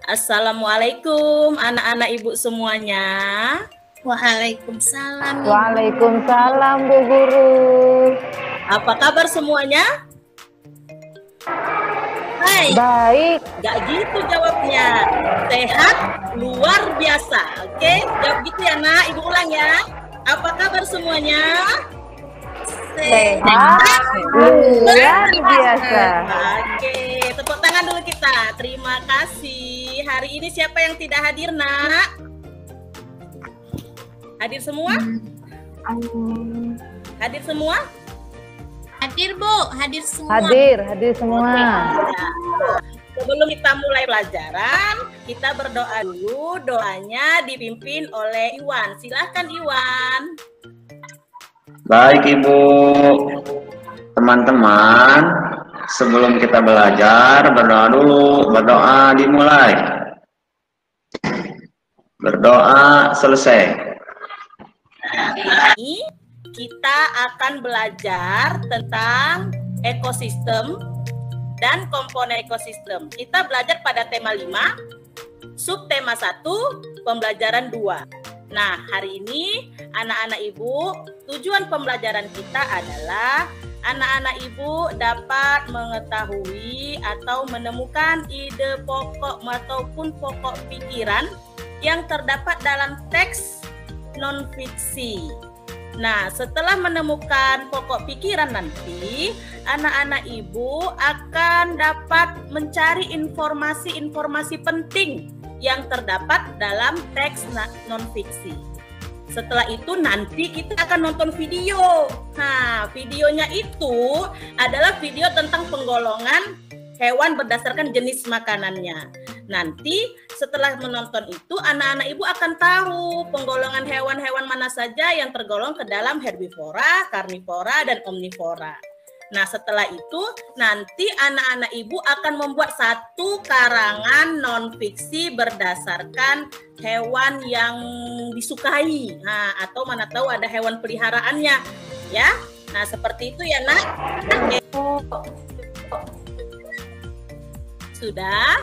Assalamualaikum anak-anak ibu semuanya. Waalaikumsalam. Waalaikumsalam Bu Guru. Apa kabar semuanya? Baik. Gak gitu jawabnya. Sehat luar biasa. Oke, jawab gitu ya nak. Ibu ulang ya. Apa kabar semuanya? Sehat luar biasa. Oke, tepuk tangan dulu kita. Terima kasih. Hari ini siapa yang tidak hadir nak? Hadir semua? Hadir semua? Hadir Bu, hadir semua. Hadir semua. Sebelum kita mulai pelajaran, kita berdoa dulu. Doanya dipimpin oleh Iwan. Silahkan Iwan. Baik Ibu, teman-teman, sebelum kita belajar berdoa dulu. Berdoa dimulai. Berdoa selesai. Ini kita akan belajar tentang ekosistem dan komponen ekosistem. Kita belajar pada tema 5, subtema 1, pembelajaran 2. Nah, hari ini anak-anak ibu, tujuan pembelajaran kita adalah anak-anak ibu dapat mengetahui atau menemukan ide pokok ataupun pokok pikiran yang terdapat dalam teks non-fiksi. Nah, setelah menemukan pokok pikiran nanti, anak-anak ibu akan dapat mencari informasi-informasi penting yang terdapat dalam teks non-fiksi. Setelah itu nanti kita akan nonton video. Nah, videonya itu adalah video tentang penggolongan hewan berdasarkan jenis makanannya. Nanti setelah menonton itu anak-anak ibu akan tahu penggolongan hewan-hewan mana saja yang tergolong ke dalam herbivora, karnivora, dan omnivora. Nah, setelah itu nanti anak-anak ibu akan membuat satu karangan non-fiksi berdasarkan hewan yang disukai. Nah, atau mana tahu ada hewan peliharaannya, ya. Nah, seperti itu ya, Nak. Sudah?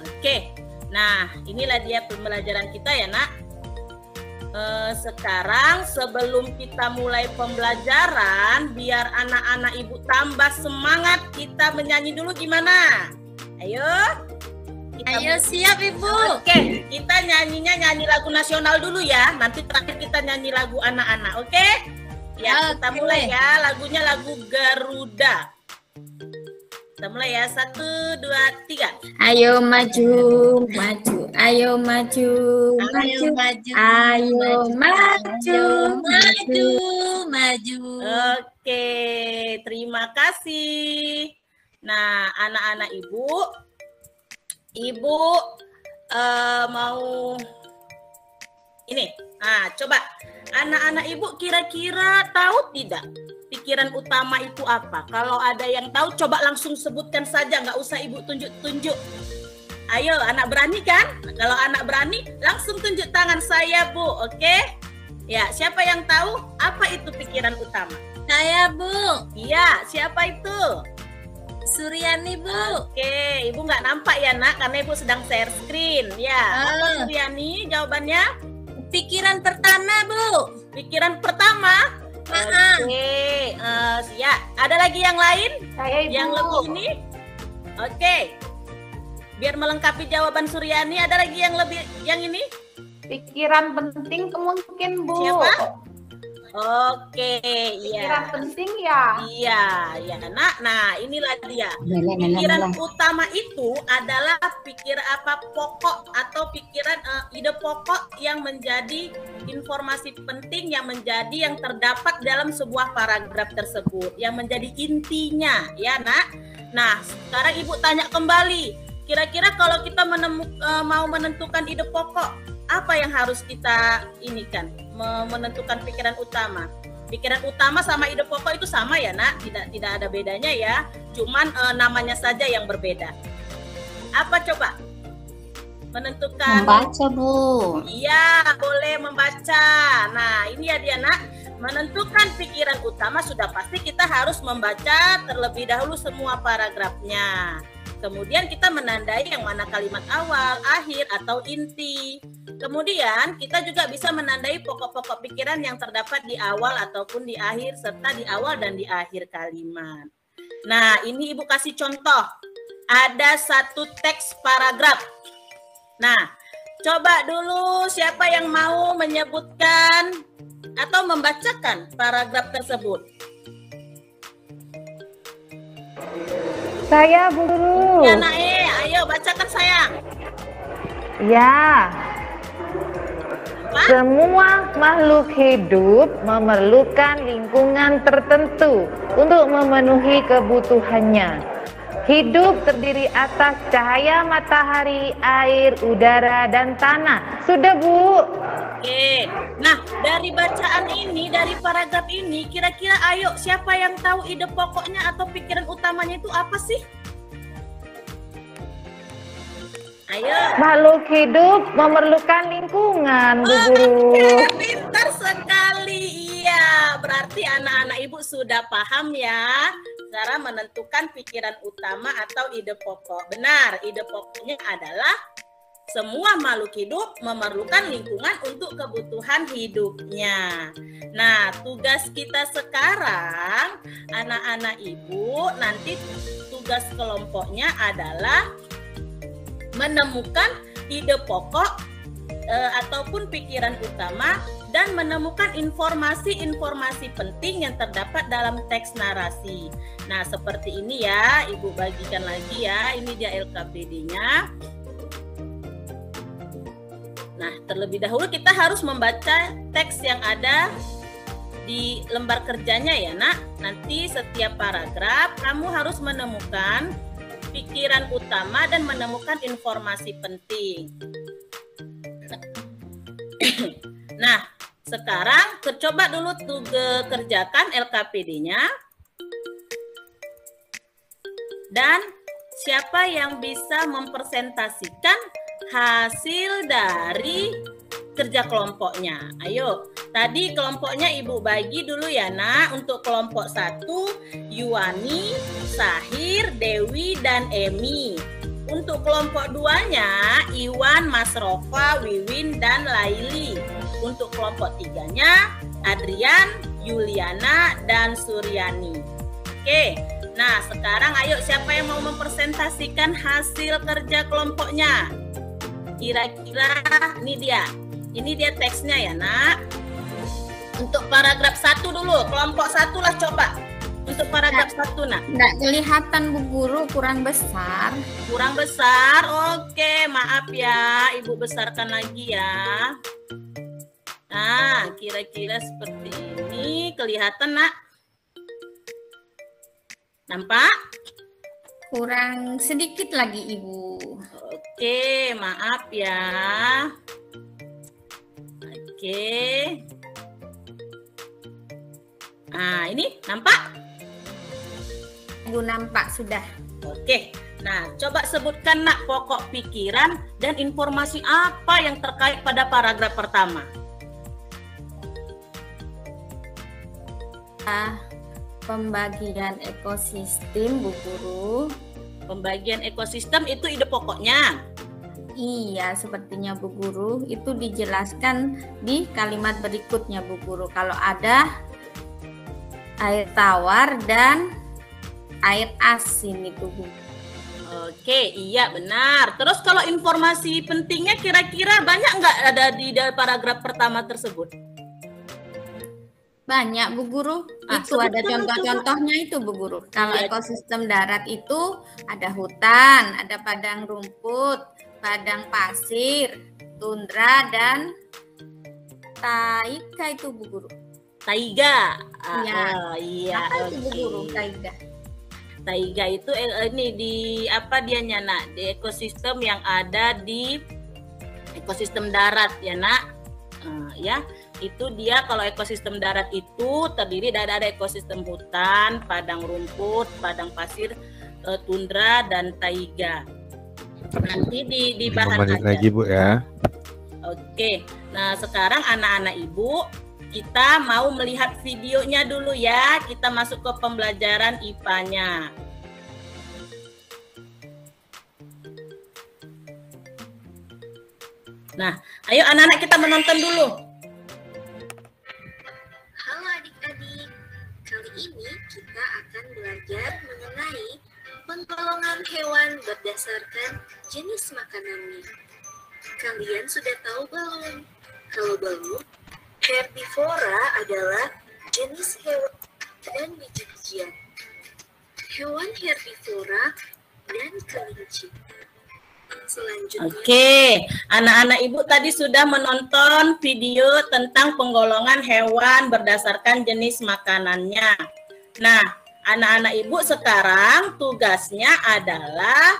Oke, nah inilah dia pembelajaran kita ya nak. Sekarang sebelum kita mulai pembelajaran, biar anak-anak ibu tambah semangat, kita menyanyi dulu gimana? Ayo. Ayo siap Ibu. Oke, kita nyanyi lagu nasional dulu ya. Nanti terakhir kita nyanyi lagu anak-anak, oke? Ya, kita mulai ya. Lagunya lagu Garuda. Kita mulai ya, 1, 2, 3. Ayo maju, maju, ayo maju, maju, maju, ayo maju, maju, maju. Oke, terima kasih. Nah, anak-anak ibu mau ini. Nah, coba anak-anak ibu kira-kira tahu tidak? Pikiran utama itu apa? Kalau ada yang tahu, coba langsung sebutkan saja, nggak usah ibu tunjuk-tunjuk. Ayo, anak berani kan? Kalau anak berani, langsung tunjuk tangan saya, Bu. Oke? Ya, siapa yang tahu apa itu pikiran utama? Saya, Bu. Iya, siapa itu? Suryani, Bu. Oke, ibu nggak nampak ya, nak, karena ibu sedang share screen. Ya, apa Suryani jawabannya? Pikiran pertama, Bu. Pikiran pertama? Oke, ya. Ada lagi yang lain? Saya Ibu. Yang lebih ini? Oke. Biar melengkapi jawaban Suryani, ada lagi yang lebih yang ini? Pikiran penting mungkin Bu. Siapa? Oke, iya. Pikiran penting ya. Iya, ya nak. Nah, inilah dia. Pikiran utama itu adalah pokok atau pikiran ide pokok yang menjadi informasi penting yang terdapat dalam sebuah paragraf tersebut, yang menjadi intinya, ya nak. Nah, sekarang ibu tanya kembali. Kira-kira kalau kita mau menentukan ide pokok, apa yang harus kita menentukan pikiran utama? Pikiran utama sama ide pokok itu sama ya nak, tidak ada bedanya ya, cuman namanya saja yang berbeda. Apa coba? Menentukan. Membaca Bu. Iya, boleh membaca. Nah, ini ya dia nak, menentukan pikiran utama sudah pasti kita harus membaca terlebih dahulu semua paragrafnya. Kemudian kita menandai yang mana kalimat awal, akhir, atau inti. Kemudian kita juga bisa menandai pokok-pokok pikiran yang terdapat di awal ataupun di akhir, serta di awal dan di akhir kalimat. Nah, ini Ibu kasih contoh. Ada satu teks paragraf. Nah, coba dulu siapa yang mau menyebutkan atau membacakan paragraf tersebut. Saya, Bu Guru. Ya, Nae, ayo bacakan sayang. Ya. Apa? Semua makhluk hidup memerlukan lingkungan tertentu untuk memenuhi kebutuhannya. Hidup terdiri atas cahaya matahari, air, udara, dan tanah. Sudah, Bu. Oke. Nah, dari bacaan ini, dari paragraf ini, kira-kira ayo siapa yang tahu ide pokoknya atau pikiran utamanya itu apa sih? Ayo. Makhluk hidup memerlukan lingkungan, Bu Guru. Pintar sekali. Iya, berarti anak-anak Ibu sudah paham ya cara menentukan pikiran utama atau ide pokok. Benar, ide pokoknya adalah semua makhluk hidup memerlukan lingkungan untuk kebutuhan hidupnya. Nah, tugas kita sekarang, anak-anak Ibu, nanti tugas kelompoknya adalah menemukan ide pokok ataupun pikiran utama dan menemukan informasi-informasi penting yang terdapat dalam teks narasi. Nah, seperti ini ya, Ibu bagikan lagi ya. Ini dia LKPD-nya. Nah, terlebih dahulu kita harus membaca teks yang ada di lembar kerjanya ya, Nak. Nanti setiap paragraf kamu harus menemukan pikiran utama dan menemukan informasi penting. Nah, sekarang coba dulu kerjakan LKPD-nya. Dan siapa yang bisa mempresentasikan hasil dari kerja kelompoknya? Ayo, tadi kelompoknya Ibu bagi dulu ya, Nak. Untuk kelompok 1, Yuani, Sahir, Dewi, dan Emi. Untuk kelompok 2-nya, Iwan, Mas Rofa, Wiwin, dan Laili. Untuk kelompok 3-nya, Adrian, Yuliana, dan Suryani. Oke, nah sekarang ayo siapa yang mau mempresentasikan hasil kerja kelompoknya? Kira-kira ini dia teksnya ya, Nak. Untuk paragraf 1 dulu, kelompok 1 lah coba. Untuk paragraf 1, Nak. Nggak kelihatan, Bu Guru, kurang besar. Kurang besar, oke, maaf ya, Ibu besarkan lagi ya. Nah, kira-kira seperti ini, kelihatan, Nak? Nampak? Kurang sedikit lagi, Ibu. Oke, maaf ya. Oke. Nah, ini nampak? Ibu nampak sudah. Oke. Nah, coba sebutkan, Nak, pokok pikiran dan informasi apa yang terkait pada paragraf pertama. Pembagian ekosistem, Bu Guru. Pembagian ekosistem itu ide pokoknya. Iya, sepertinya Bu Guru. Itu dijelaskan di kalimat berikutnya, Bu Guru. Kalau ada air tawar dan air asin itu, Bu. Oke, iya benar. Terus kalau informasi pentingnya kira-kira banyak nggak ada di paragraf pertama tersebut? Banyak, Bu Guru. Itu ada contoh-contohnya itu, Bu Guru. Kalau ekosistem darat itu ada hutan, ada padang rumput, padang pasir, tundra, dan taiga itu, Bu Guru. Taiga. Iya. Apa itu, Bu Guru, taiga? Taiga itu ini di apa dianya, Nak? Di ekosistem yang ada di ekosistem darat ya, Nak. Ya, itu dia. Kalau ekosistem darat itu terdiri dari ada ekosistem hutan, padang rumput, padang pasir, tundra, dan taiga. Nanti di bahan lagi, Bu ya. Oke. Nah, sekarang anak-anak Ibu kita mau melihat videonya dulu ya. Kita masuk ke pembelajaran IPA-nya. Nah, ayo anak-anak kita menonton dulu. Halo adik-adik, kali ini kita akan belajar mengenai penggolongan hewan berdasarkan jenis makanannya. Kalian sudah tahu belum? Kalau belum, herbivora adalah jenis hewan dan biji-bijian. Hewan herbivora dan kelinci. Selanjutnya, Oke, anak-anak ibu tadi sudah menonton video tentang penggolongan hewan berdasarkan jenis makanannya. Nah, anak-anak ibu sekarang tugasnya adalah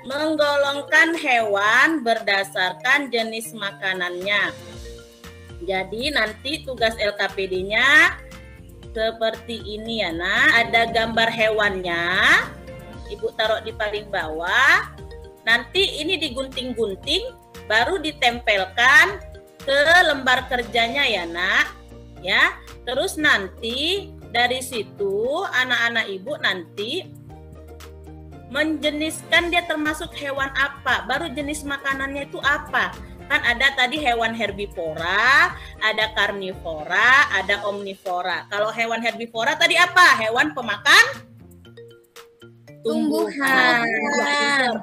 menggolongkan hewan berdasarkan jenis makanannya. Jadi nanti tugas LKPD-nya seperti ini ya, Nak. Ada gambar hewannya. Ibu taruh di paling bawah. Nanti ini digunting-gunting, baru ditempelkan ke lembar kerjanya ya, Nak. Ya. Terus nanti dari situ anak-anak ibu nanti menjeniskan dia termasuk hewan apa, baru jenis makanannya itu apa. Kan ada tadi hewan herbivora, ada karnivora, ada omnivora. Kalau hewan herbivora tadi apa? Hewan pemakan Tumbuhan.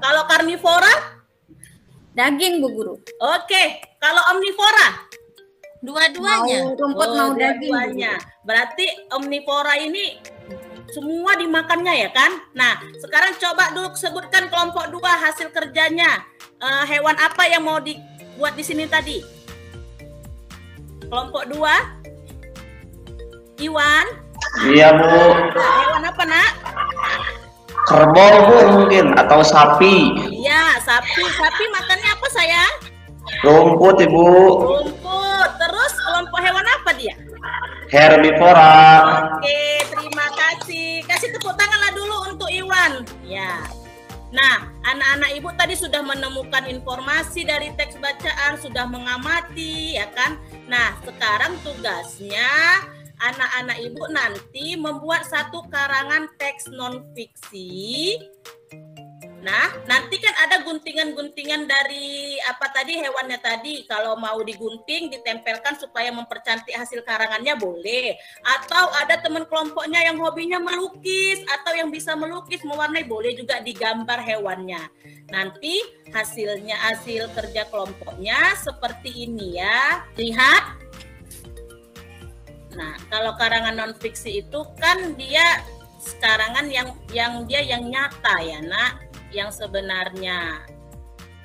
Kalau karnivora? Daging, Bu Guru. Oke. Kalau omnivora? Dua-duanya. Mau rumput mau daging. Dua-duanya. Berarti omnivora ini semua dimakannya ya kan? Nah, sekarang coba dulu sebutkan kelompok 2 hasil kerjanya. Hewan apa yang mau dibuat di sini tadi? Kelompok 2? Iwan? Iya, Bu. Nah, hewan apa, Nak? Kerbau, Bu, mungkin, atau sapi. Iya, sapi. Sapi makannya apa, sayang? Rumput, Ibu. Rumput. Terus kelompok hewan apa dia? Herbivora. Oke, terima kasih. Kasih tepuk tanganlah dulu untuk Iwan. Ya. Nah, anak-anak ibu tadi sudah menemukan informasi dari teks bacaan, sudah mengamati, ya kan? Nah, sekarang tugasnya anak-anak ibu nanti membuat satu karangan teks non-fiksi. Nah, nanti kan ada guntingan-guntingan dari apa tadi hewannya tadi. Kalau mau digunting, ditempelkan supaya mempercantik hasil karangannya boleh. Atau ada teman kelompoknya yang hobinya melukis atau yang bisa melukis, mewarnai, boleh juga digambar hewannya. Nanti hasilnya, hasil kerja kelompoknya seperti ini ya. Lihat. Nah, kalau karangan non fiksi itu kan dia karangan yang nyata ya, Nak. Yang sebenarnya.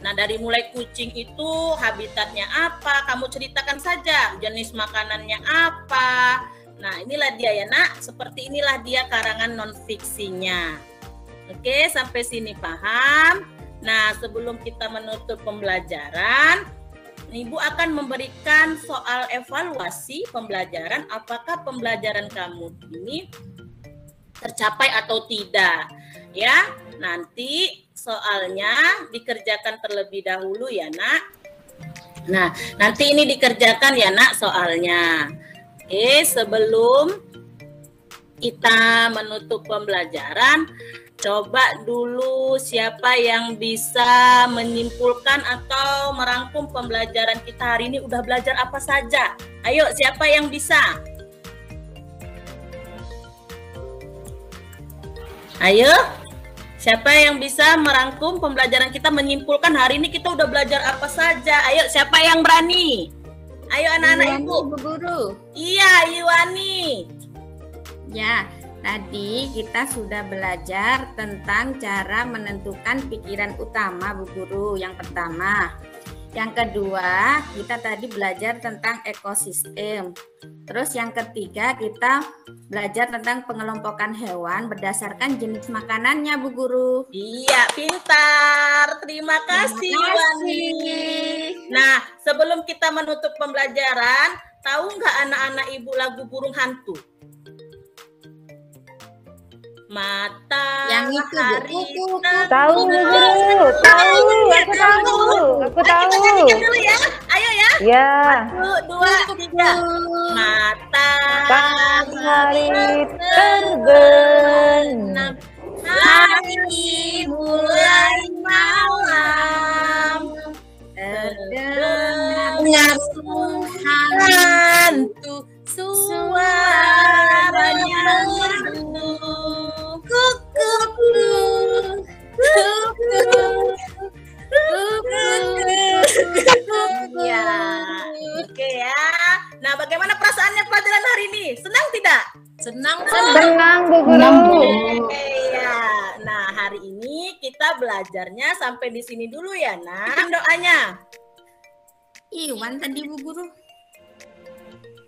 Nah, dari mulai kucing itu habitatnya apa, kamu ceritakan saja, jenis makanannya apa. Nah, inilah dia ya, Nak, seperti inilah dia karangan non fiksinya. Oke, sampai sini paham? Nah, sebelum kita menutup pembelajaran, Ibu akan memberikan soal evaluasi pembelajaran, apakah pembelajaran kamu ini tercapai atau tidak. Ya, nanti soalnya dikerjakan terlebih dahulu ya, Nak. Nah, nanti ini dikerjakan ya, Nak, soalnya. Oke, sebelum kita menutup pembelajaran, coba dulu siapa yang bisa menyimpulkan atau merangkum pembelajaran kita hari ini, udah belajar apa saja. Ayo, siapa yang bisa? Ayo, siapa yang bisa merangkum pembelajaran kita, menyimpulkan hari ini kita udah belajar apa saja? Ayo, siapa yang berani? Ayo anak-anak ibu. Bu Guru. Iya, Iwani. Ya, tadi kita sudah belajar tentang cara menentukan pikiran utama, Bu Guru. Yang pertama. Yang kedua, kita tadi belajar tentang ekosistem. Terus yang ketiga, kita belajar tentang pengelompokan hewan berdasarkan jenis makanannya, Bu Guru. Iya, pintar. Terima kasih, Iwani. Nah, sebelum kita menutup pembelajaran, tahu nggak anak-anak ibu lagu burung hantu? Matahari Tahu, Bu Guru. Tahu, aku tahu. Aku tahu. Kita nyanyikan dulu ya. Ayo ya. Ya. 1, 2, 3. Matahari terbenam. Hari mulai malam, terdengar hantu suaranya merdu, Ya, oke ya. Nah, bagaimana perasaannya pelajaran hari ini? Senang tidak? senang Tenang, Bu Guru. Ya. Nah, hari ini kita belajarnya sampai di sini dulu ya, Nak. Doanya. Iwan tadi Bu Guru.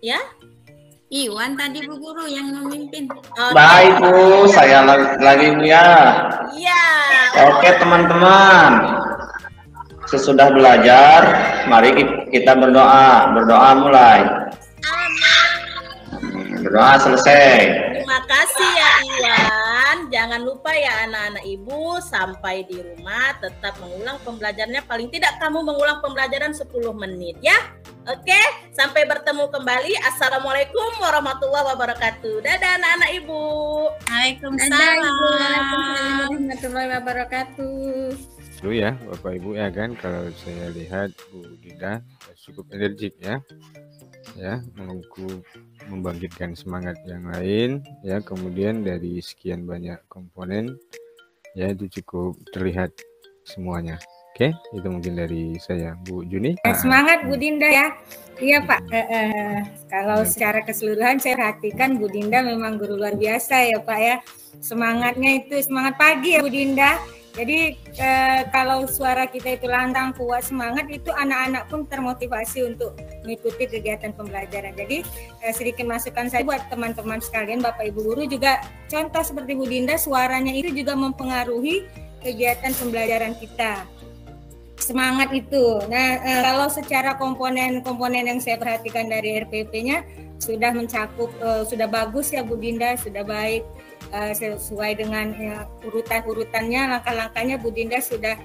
Ya. Iwan tadi Bu Guru yang memimpin. Baik Bu, saya lagi Bu ya. Iya. Oke teman-teman, sesudah belajar, mari kita berdoa. Berdoa mulai. Berdoa selesai. Terima kasih ya Iwan. Jangan lupa ya anak-anak ibu, sampai di rumah tetap mengulang pembelajarannya. Paling tidak kamu mengulang pembelajaran 10 menit ya. Oke, sampai bertemu kembali. Assalamualaikum warahmatullahi wabarakatuh. Dadah anak-anak ibu. Waalaikumsalam warahmatullahi wabarakatuh. Dulu ya Bapak Ibu ya kan, kalau saya lihat Bu Dinda cukup energik ya, membangkitkan semangat yang lain ya, kemudian dari sekian banyak komponen ya itu cukup terlihat semuanya. Oke, itu mungkin dari saya. Bu Juni. Semangat Bu Dinda ya. Iya Pak. Kalau secara keseluruhan saya perhatikan Bu Dinda memang guru luar biasa ya Pak ya. Semangatnya itu semangat pagi ya Bu Dinda. Jadi kalau suara kita itu lantang, kuat, semangat, itu anak-anak pun termotivasi untuk mengikuti kegiatan pembelajaran. Jadi sedikit masukan saya buat teman-teman sekalian, Bapak Ibu guru juga contoh seperti Bu Dinda, suaranya itu juga mempengaruhi kegiatan pembelajaran kita. Semangat itu. Nah, kalau secara komponen-komponen yang saya perhatikan dari RPP-nya sudah mencakup, sudah bagus ya Bu Dinda, sudah baik. Sesuai dengan urutan-urutannya, langkah-langkahnya Bu Dinda sudah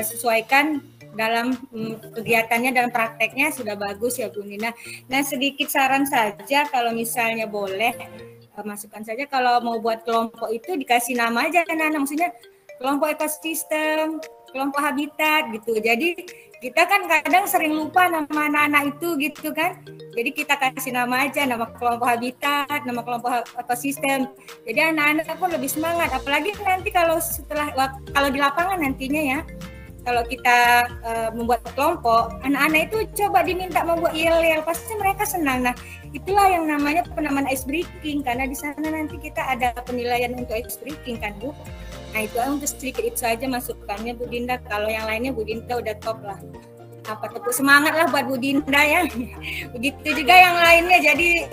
sesuaikan dalam kegiatannya, dalam prakteknya sudah bagus ya Bu Dinda. Nah, sedikit saran saja kalau misalnya boleh, masukkan saja kalau mau buat kelompok itu dikasih nama aja kan, maksudnya kelompok ekosistem, kelompok habitat gitu. Jadi kita kan kadang sering lupa nama anak-anak itu gitu kan. Jadi kita kasih nama aja, nama kelompok habitat, nama kelompok ekosistem. Jadi anak-anak pun lebih semangat. Apalagi nanti kalau di lapangan nantinya ya, kalau kita membuat kelompok, anak-anak itu coba diminta membuat yel-yel, pasti mereka senang. Nah, itulah yang namanya penamaan ice breaking, karena di sana nanti kita ada penilaian untuk ice breaking kan Bu. Nah, itu untuk sedikit itu saja masukannya Bu Dinda. Kalau yang lainnya Bu Dinda udah top lah. Tepuk semangat lah buat Bu Dinda ya. Begitu juga yang lainnya. Jadi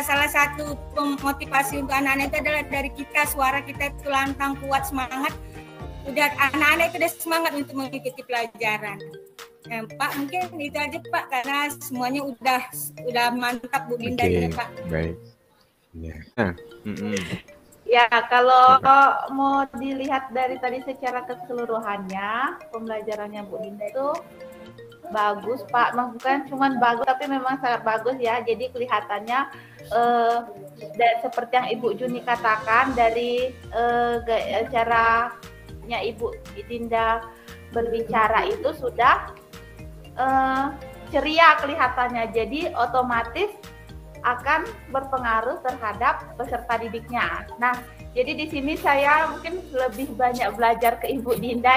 salah satu motivasi untuk anak-anak itu adalah dari kita, suara kita itu lantang, kuat, semangat. Udah anak-anak itu udah semangat untuk mengikuti pelajaran. Pak, mungkin itu aja Pak, karena semuanya udah mantap Bu Dinda ya Pak. Baik. Ya. Ya, kalau mau dilihat dari tadi secara keseluruhannya, pembelajarannya Bu Dinda itu bagus Pak, bukan cuma bagus tapi memang sangat bagus ya. Jadi kelihatannya dan seperti yang Ibu Juni katakan, dari caranya Ibu Dinda berbicara itu sudah ceria kelihatannya. Jadi otomatis akan berpengaruh terhadap peserta didiknya. Nah, jadi di sini saya mungkin lebih banyak belajar ke Ibu Dinda.